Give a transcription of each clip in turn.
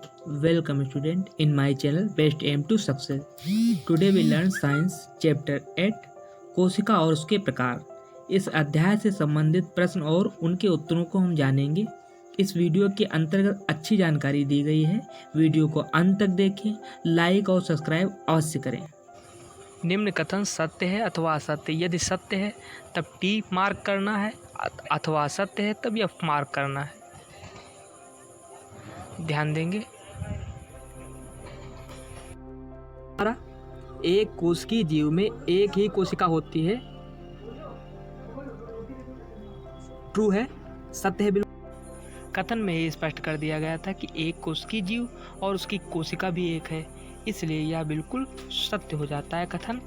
Welcome student in my channel Best Aim to Success. Today we learn Science Chapter 8 कोशिका और उसके प्रकार। इस अध्याय से संबंधित प्रश्न और उनके उत्तरों को हम जानेंगे। इस वीडियो के अंतर्गत अच्छी जानकारी दी गई है। वीडियो को अंत तक देखें, लाइक और सब्सक्राइब अवश्य करें। निम्न कथन सत्य है अथवा असत्य। यदि सत्य है तब टी मार्क करना है, अथवा असत्य है तब एफ मार्क करना है। ध्यान देंगे। एक कोशिकीय जीव में एक ही कोशिका होती है। ट्रू है, सत्य है बिल्कुल। कथन में ये स्पष्ट कर दिया गया था कि एक कोशिकीय जीव और उसकी कोशिका भी एक है, इसलिए यह बिल्कुल सत्य हो जाता है कथन।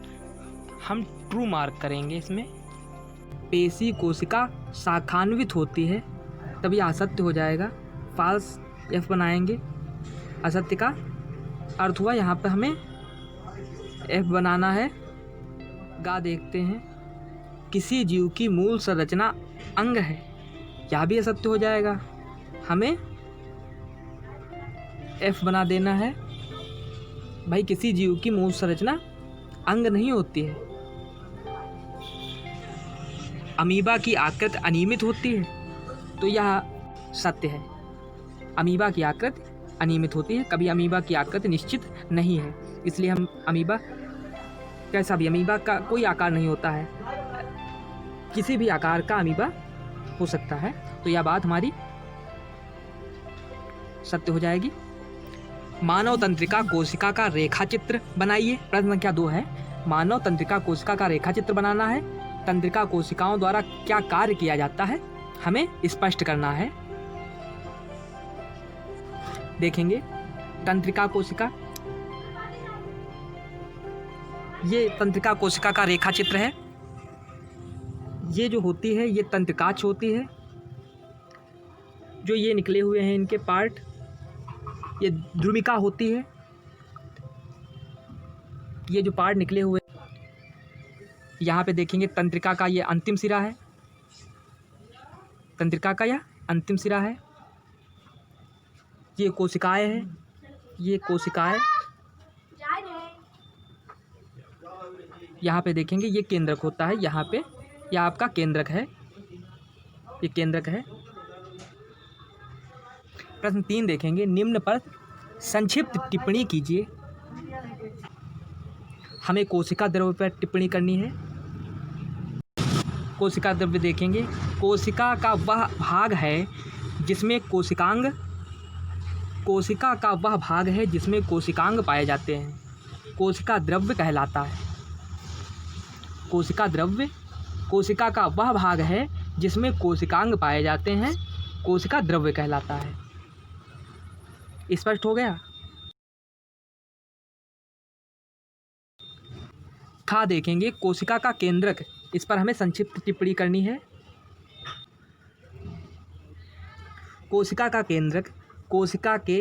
हम ट्रू मार्क करेंगे इसमें। पेशी कोशिका शाखान्वित होती है, तब यह असत्य हो जाएगा। फॉल्स एफ बनाएंगे। असत्य का अर्थ हुआ यहाँ पर हमें एफ बनाना है। गा देखते हैं। किसी जीव की मूल संरचना अंग है, यह भी असत्य हो जाएगा। हमें एफ बना देना है। भाई किसी जीव की मूल संरचना अंग नहीं होती है। अमीबा की आकृति अनियमित होती है, तो यह सत्य है। अमीबा की आकृति अनियमित होती है, कभी अमीबा की आकृति निश्चित नहीं है, इसलिए हम अमीबा कैसा भी, अमीबा का कोई आकार नहीं होता है, किसी भी आकार का अमीबा हो सकता है, तो यह बात हमारी सत्य हो जाएगी। मानव तंत्रिका कोशिका का रेखा चित्र बनाइए। प्रश्न संख्या 2 है, मानव तंत्रिका कोशिका का रेखा चित्र बनाना है। तंत्रिका कोशिकाओं द्वारा क्या कार्य किया जाता है, हमें स्पष्ट करना है। देखेंगे तंत्रिका कोशिका, ये तंत्रिका कोशिका का रेखा चित्र है। ये जो होती है ये तंत्रिकाक्ष होती है। जो ये निकले हुए हैं इनके पार्ट, ये ध्रुमिका होती है। ये जो पार्ट निकले हुए यहाँ पे देखेंगे, तंत्रिका का ये अंतिम सिरा है। तंत्रिका का यह अंतिम सिरा है। ये कोशिकाएं हैं, ये कोशिकाएं। यहाँ पे देखेंगे ये केंद्रक होता है। यहाँ पे यह आपका केंद्रक है, ये केंद्रक है। प्रश्न 3 देखेंगे, निम्न पर संक्षिप्त टिप्पणी कीजिए। हमें कोशिका द्रव्य पर टिप्पणी करनी है। कोशिका द्रव्य देखेंगे, कोशिका का वह भाग है जिसमें कोशिकांग, कोशिका का वह भाग है जिसमें कोशिकांग पाए जाते हैं, कोशिका द्रव्य कहलाता है। कोशिका द्रव्य कोशिका का वह भाग है जिसमें कोशिकांग पाए जाते हैं, कोशिका द्रव्य कहलाता है। स्पष्ट हो गया। खा देखेंगे, कोशिका का केंद्रक, इस पर हमें संक्षिप्त टिप्पणी करनी है। कोशिका का केंद्रक, कोशिका के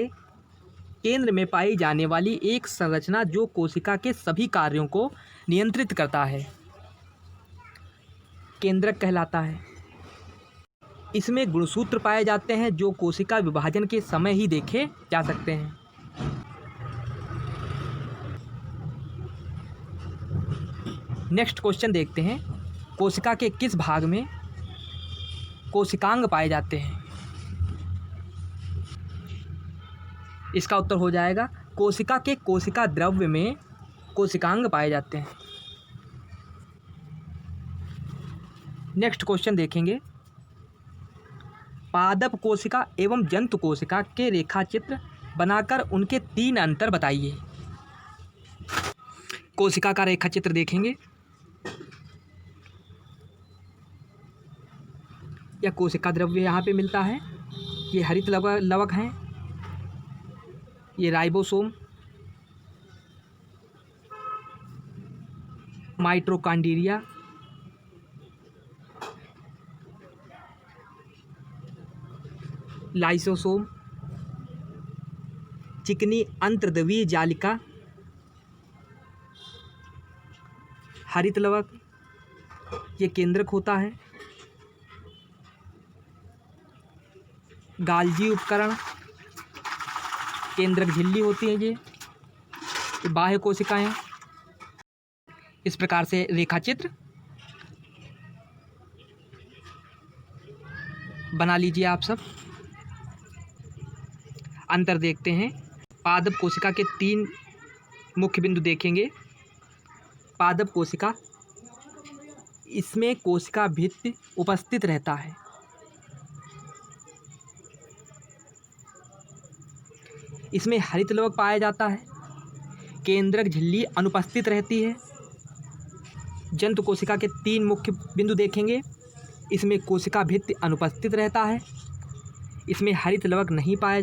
केंद्र में पाई जाने वाली एक संरचना जो कोशिका के सभी कार्यों को नियंत्रित करता है, केंद्रक कहलाता है। इसमें गुणसूत्र पाए जाते हैं जो कोशिका विभाजन के समय ही देखे जा सकते हैं। नेक्स्ट क्वेश्चन देखते हैं, कोशिका के किस भाग में कोशिकांग पाए जाते हैं। इसका उत्तर हो जाएगा, कोशिका के कोशिका द्रव्य में कोशिकांग पाए जाते हैं। नेक्स्ट क्वेश्चन देखेंगे, पादप कोशिका एवं जंतु कोशिका के रेखा चित्र बनाकर उनके 3 अंतर बताइए। कोशिका का रेखा चित्र देखेंगे। यह कोशिका द्रव्य यहाँ पे मिलता है। ये हरित लवक हैं, ये राइबोसोम, माइटोकॉन्ड्रिया, लाइसोसोम, चिकनी अंतर्द्रवीय जालिका, हरित लवक, ये केंद्रक होता है। गाल्जी उपकरण, केंद्रक झिल्ली होती है ये बाह्य कोशिकाएं। इस प्रकार से रेखाचित्र बना लीजिए आप सब। अंतर देखते हैं। पादप कोशिका के 3 मुख्य बिंदु देखेंगे। पादप कोशिका, इसमें कोशिका भित्ति उपस्थित रहता है। इसमें हरित लवक पाया जाता है। केंद्रक झिल्ली अनुपस्थित रहती है। जंतु कोशिका के 3 मुख्य बिंदु देखेंगे। इसमें कोशिका भित्ति अनुपस्थित रहता है। इसमें हरित लवक नहीं पाया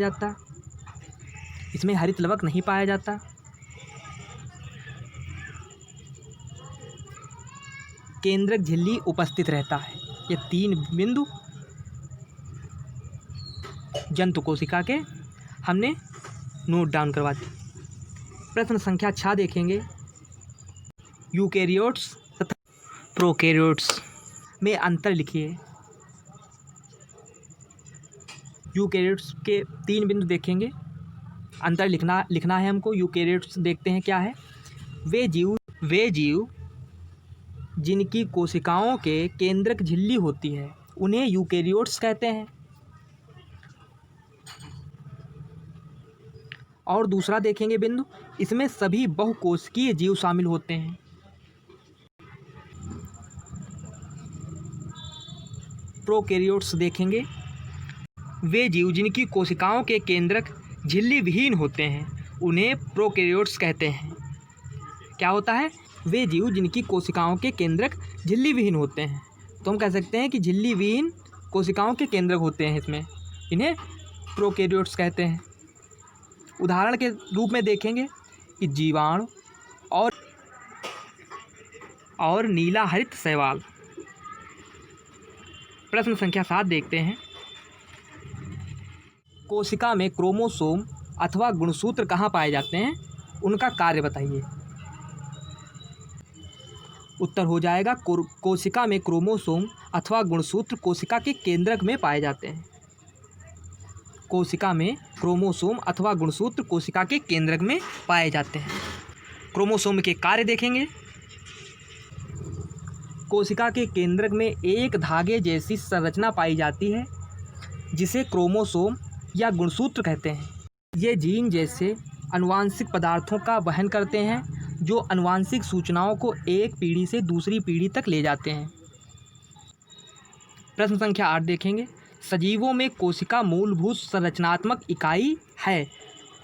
जाता। केंद्रक झिल्ली उपस्थित रहता है। ये 3 बिंदु जंतु कोशिका के हमने नोट डाउन करवा दी। प्रश्न संख्या 6 देखेंगे। यूकेरियोट्स तथा प्रोकैरियोट्स में अंतर लिखिए। यूकेरियोट्स के 3 बिंदु देखेंगे। अंतर लिखना है हमको। यूकेरियोट्स देखते हैं क्या है। वे जीव जिनकी कोशिकाओं के केंद्रक झिल्ली होती है उन्हें यूकेरियोट्स कहते हैं। और दूसरा देखेंगे बिंदु, इसमें सभी बहुकोशिकीय जीव शामिल होते हैं। प्रोकैरियोट्स देखेंगे। वे जीव जिनकी कोशिकाओं के केंद्रक झिल्ली विहीन होते हैं उन्हें प्रोकैरियोट्स कहते हैं। क्या होता है? वे जीव जिनकी कोशिकाओं के केंद्रक झिल्ली विहीन होते हैं, तो हम कह सकते हैं कि झिल्ली विहीन कोशिकाओं के केंद्रक होते हैं, इसमें इन्हें प्रोकैरियोट्स कहते हैं। उदाहरण के रूप में देखेंगे कि जीवाणु और नीला हरित शैवाल। प्रश्न संख्या 7 देखते हैं। कोशिका में क्रोमोसोम अथवा गुणसूत्र कहाँ पाए जाते हैं, उनका कार्य बताइए। उत्तर हो जाएगा कोशिका में क्रोमोसोम अथवा गुणसूत्र कोशिका के केंद्रक में पाए जाते हैं। कोशिका में क्रोमोसोम अथवा गुणसूत्र कोशिका के केंद्रक में पाए जाते हैं। क्रोमोसोम के कार्य देखेंगे। कोशिका के केंद्रक में एक धागे जैसी संरचना पाई जाती है जिसे क्रोमोसोम या गुणसूत्र कहते हैं। ये जीन जैसे आनुवांशिक पदार्थों का वहन करते हैं जो आनुवांशिक सूचनाओं को एक पीढ़ी से दूसरी पीढ़ी तक ले जाते हैं। प्रश्न संख्या 8 देखेंगे। सजीवों में कोशिका मूलभूत संरचनात्मक इकाई है,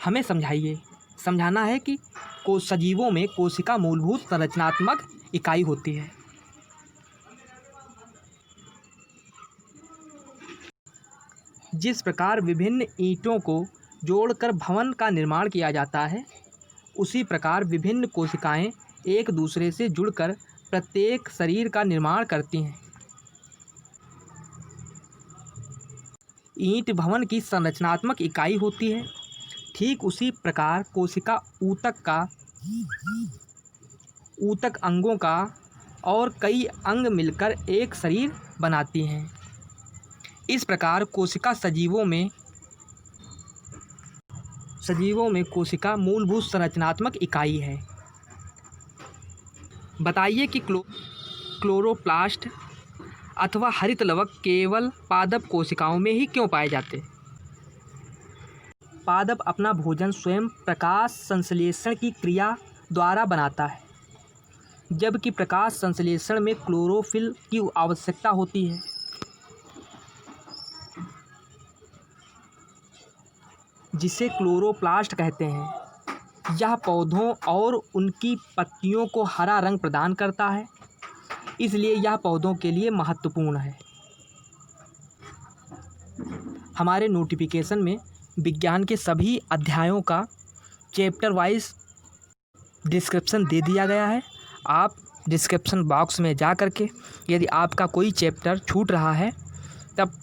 हमें समझाइए। समझाना है कि सजीवों में कोशिका मूलभूत संरचनात्मक इकाई होती है। जिस प्रकार विभिन्न ईंटों को जोड़कर भवन का निर्माण किया जाता है, उसी प्रकार विभिन्न कोशिकाएं एक दूसरे से जुड़कर प्रत्येक शरीर का निर्माण करती हैं। ईंट भवन की संरचनात्मक इकाई होती है। ठीक उसी प्रकार कोशिका ऊतक अंगों का और कई अंग मिलकर एक शरीर बनाती हैं। इस प्रकार कोशिका सजीवों में कोशिका मूलभूत संरचनात्मक इकाई है। बताइए कि क्लोरोप्लास्ट अथवा हरित लवक केवल पादप कोशिकाओं में ही क्यों पाए जाते हैं? पादप अपना भोजन स्वयं प्रकाश संश्लेषण की क्रिया द्वारा बनाता है, जबकि प्रकाश संश्लेषण में क्लोरोफिल की आवश्यकता होती है। जिसे क्लोरोप्लास्ट कहते हैं। यह पौधों और उनकी पत्तियों को हरा रंग प्रदान करता है, इसलिए यह पौधों के लिए महत्वपूर्ण है। हमारे नोटिफिकेशन में विज्ञान के सभी अध्यायों का चैप्टर वाइज डिस्क्रिप्शन दे दिया गया है। आप डिस्क्रिप्शन बॉक्स में जा कर के यदि आपका कोई चैप्टर छूट रहा है तब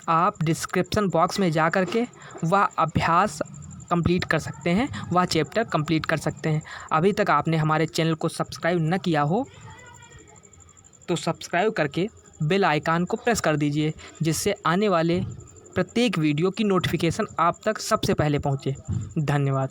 आप डिस्क्रिप्शन बॉक्स में जा कर के वह अभ्यास कंप्लीट कर सकते हैं, वह चैप्टर कंप्लीट कर सकते हैं। अभी तक आपने हमारे चैनल को सब्सक्राइब न किया हो तो सब्सक्राइब करके बेल आइकन को प्रेस कर दीजिए, जिससे आने वाले प्रत्येक वीडियो की नोटिफिकेशन आप तक सबसे पहले पहुंचे। धन्यवाद।